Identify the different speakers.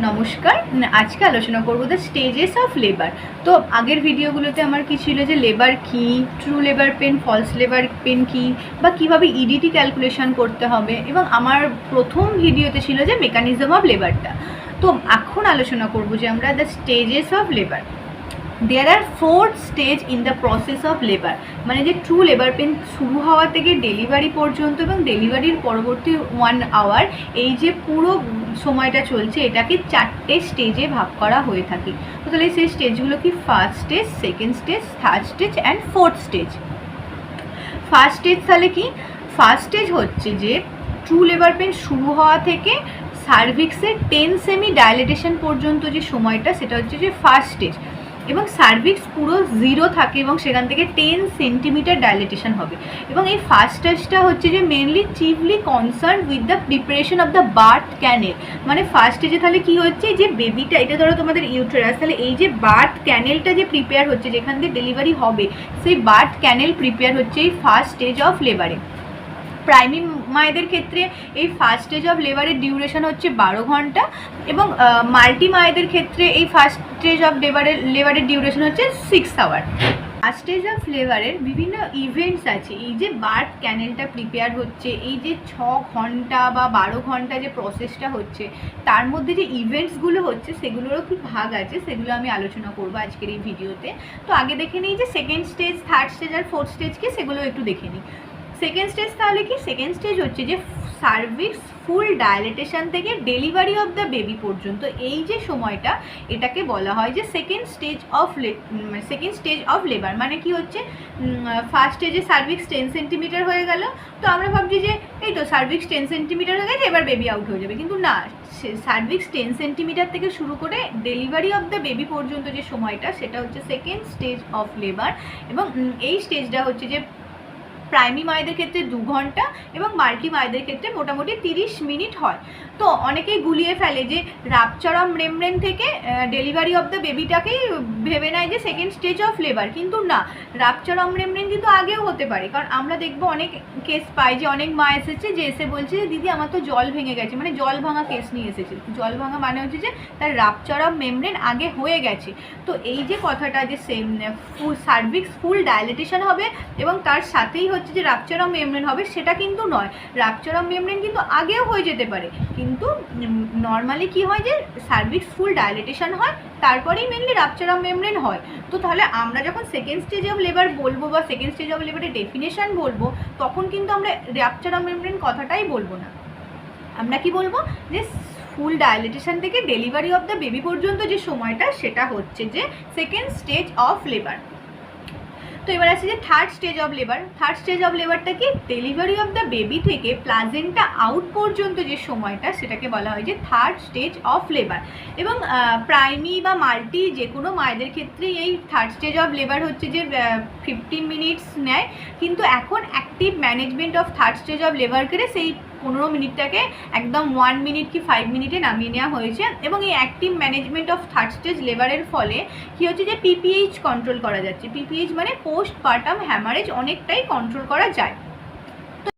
Speaker 1: নমস্কার। আজকে আলোচনা করব দ্য স্টেজেস অফ লেবার। তো আগের ভিডিওগুলোতে আমার কি ছিল যে লেবার কি, true labour pain, false labour pain কি, বা কিভাবে ইডিটি ক্যালকুলেশন করতে হবে, এবং আমার প্রথম ভিডিওতে ছিল যে মেকানিজম অফ লেবারটা। তো এখন আলোচনা করব যে আমরা the stages of labour. There are 4 stage in the process of labour, মানে যে ট্রু লেবার পেন শুরু হওয়া থেকে ডেলিভারি পর্যন্ত এবং ডেলিভারির পরবর্তী 1 আওয়ার, এই যে পুরো সময়টা চলছে এটাকে 4টে স্টেজে ভাগ করা হয়ে থাকে। তো তাহলে সেই স্টেজগুলো কি? First stage, second stage, third stage and fourth stage. First stage তাহলে কি? ফার্স্ট স্টেজ হচ্ছে যে ট্রু লেবার পেন শুরু হওয়া থেকে সার্ভিক্সের 10 সেমি ডাইলেটেশন পর্যন্ত যে সময়টা, সেটা হচ্ছে যে ফার্স্ট স্টেজ, এবং সার্ভিক্স পুরো 0 থাকে এবং সেখান থেকে 10 সেন্টিমিটার ডাইলেটেশন হবে। এবং এই ফার্স্ট স্টেজটা হচ্ছে যে mainly chiefly concern with the preparation of the birth canal. মানে ফার্স্ট স্টেজে তাহলে কী হচ্ছে, যে বেবিটা, এটা ধরো তোমাদের ইউটেরাস, তাহলে এই যে বার্থ ক্যানেলটা যে প্রিপেয়ার হচ্ছে, যেখান থেকে ডেলিভারি হবে, সেই বার্থ ক্যানেল প্রিপেয়ার হচ্ছে এই ফার্স্ট স্টেজ অফ লেবারে। প্রাইমারি মায়েদের ক্ষেত্রে এই ফার্স্ট স্টেজ অফ লেবারের ডিউরেশন হচ্ছে 12 ঘন্টা, এবং মাল্টি মায়েদের ক্ষেত্রে এই ফার্স্ট স্টেজ অফ লেবারের ডিউরেশন হচ্ছে 6 আওয়ার। ফার্স্ট স্টেজ অফ লেবারের বিভিন্ন ইভেন্টস আছে। এই যে বার্থ ক্যানেলটা প্রিপেয়ার হচ্ছে, এই যে 6 ঘন্টা বা 12 ঘন্টা যে প্রসেসটা হচ্ছে, তার মধ্যে যে ইভেন্টসগুলো হচ্ছে সেগুলোরও কি ভাগ আছে, সেগুলো আমি আলোচনা করবো আজকের এই ভিডিওতে। তো আগে দেখে নিই যে সেকেন্ড স্টেজ, থার্ড স্টেজ আর ফোর্থ স্টেজ কি, সেগুলো একটু দেখে নিই। সেকেন্ড স্টেজ তাহলে কি? সেকেন্ড স্টেজ হচ্ছে যে সার্ভিক্স ফুল ডাইলেটেশন থেকে ডেলিভারি অফ দ্য বেবি পর্যন্ত এই যে সময়টা, এটাকে বলা হয় যে সেকেন্ড স্টেজ অফ লেবার। মানে কি হচ্ছে, ফার্স্ট স্টেজে সার্ভিক্স 10 সেন্টিমিটার হয়ে গেল, তো আমরা ভাবছি যে এই তো সার্ভিক্স 10 সেন্টিমিটার হয়ে গেছে, এবার বেবি আউট হয়ে যাবে, কিন্তু না, সার্ভিক্স 10 সেন্টিমিটার থেকে শুরু করে ডেলিভারি অফ দ্য বেবি পর্যন্ত যে সময়টা, সেটা হচ্ছে সেকেন্ড স্টেজ অফ লেবার। এবং এই স্টেজটা হচ্ছে যে প্রাইমারি মায়েদের ক্ষেত্রে 2 ঘন্টা এবং মাল্টি মায়েদের ক্ষেত্রে মোটামুটি 30 মিনিট হয়। তো অনেকেই গুলিয়ে ফেলে যে রাপচার অফ মেমব্রেন থেকে ডেলিভারি অফ দ্য বেবিটাকেই ভেবে নেয় যে সেকেন্ড স্টেজ অফ লেবার, কিন্তু না, রাপচার অফ মেমব্রেন কিন্তু আগেও হতে পারে। কারণ আমরা দেখবো অনেক কেস পাই যে অনেক মা এসেছে, যে এসে বলছে যে দিদি আমার তো জল ভেঙে গেছে, মানে জল ভাঙা কেস নিয়ে এসেছে। জল ভাঙা মানে হচ্ছে যে তার রাপচার অফ মেমব্রেন আগে হয়ে গেছে। তো এই যে কথাটা যে সার্ভিক্স ফুল ডাইলেটেশন হবে এবং তার সাথেই হচ্ছে যে রাপচার অফ মেমব্রেন হবে, সেটা কিন্তু নয়। রাপচার অফ মেমব্রেন কিন্তু আগেও হয়ে যেতে পারে, কিন্তু নর্মালি কি হয় যে সার্ভিক্স ফুল ডাইলেটেশন হয়, তারপরেই মেনলি রাপচার অফ মেমব্রেন হয়। তো তাহলে আমরা যখন সেকেন্ড স্টেজ অফ লেবার বলবো বা সেকেন্ড স্টেজ অফ লেবারের ডেফিনেশন বলবো, তখন কিন্তু আমরা রাপচার অফ মেমব্রেন কথাটাই বলবো না। আমরা কি বলবো, যে ফুল ডাইলেটেশন থেকে ডেলিভারি অফ দ্য বেবি পর্যন্ত যে সময়টা, সেটা হচ্ছে যে সেকেন্ড স্টেজ অফ লেবার। তো এবার আছে যে third stage of labour. Third stage of লেবারটা কি? ডেলিভারি অফ দ্য বেবি থেকে প্লাজেন্টা আউট পর্যন্ত যে সময়টা, সেটাকে বলা হয় যে থার্ড স্টেজ অফ লেবার। এবং প্রাইমারি বা মাল্টি যে কোনো মায়েদের ক্ষেত্রেই এই থার্ড স্টেজ অফ লেবার হচ্ছে যে 15 মিনিটস নেয়, কিন্তু এখন active management of third stage of labour করে সেই 15 মিনিটটাকে একদম 1 মিনিট কি 5 মিনিটে নামিয়ে নেওয়া হয়েছে। এবং এই active management of third stage লেবারের ফলে কী হচ্ছে, যে পিপিএইচ কন্ট্রোল করা যাচ্ছে। পিপিএইচ মানে পোস্ট পার্টাম হ্যামারেজ অনেকটাই কন্ট্রোল করা যায়।